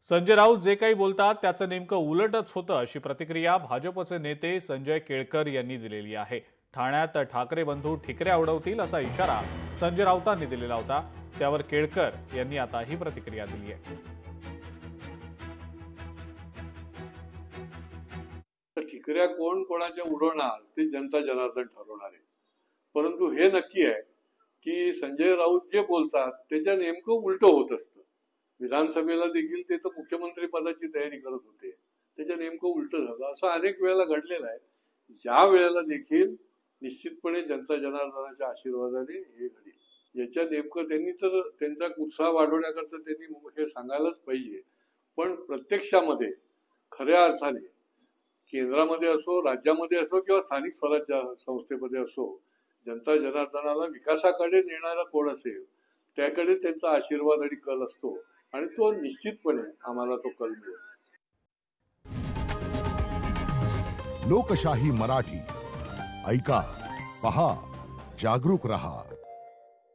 संजय राऊत जे काही बोलतात त्याचं नेमकं उलटच होतं अशी प्रतिक्रिया भाजपचे नेते संजय केळकर यांनी दिलेली आहे। ठाण्यात ठाकरे बंधू ठिकऱ्या उडवतील असा इशारा संजय राऊतांनी दिलेला होता। त्यावर केळकर यांनी आता ही प्रतिक्रिया दिली आहे। ठिकऱ्या कोण कोणाच्या उडवणार ते जनता जनार्दन ठरवणार आहे। परंतु हे नक्की आहे की संजय राऊत जे बोलतात त्याच्या नेमकं उलट होत असतं। विधानसभेला देखील ते तर मुख्यमंत्री पदाची तयारी करत होते, त्याच्या नेमकं उलट झालं। असं अनेक वेळेला घडलेलं आहे। या वेळेला देखील निश्चितपणे जनता जनार्दनाच्या आशीर्वादाने हे घडेल। याच्या नेमकं त्यांनी तर त्यांचा उत्साह वाढवण्याकरता त्यांनी हे सांगायलाच पाहिजे। पण प्रत्यक्षामध्ये खऱ्या अर्थाने केंद्रामध्ये असो, राज्यामध्ये असो किंवा स्थानिक स्वराज्य संस्थेमध्ये असो, जनता जनार्दनाला विकासाकडे नेणारा कोण असेल त्याकडे त्यांचा आशीर्वाद आणि कल असतो आणि तो निश्चितपणे आम्हाला तो कल मिळेल। लोकशाही मराठी ऐका, पहा, जागरूक रहा।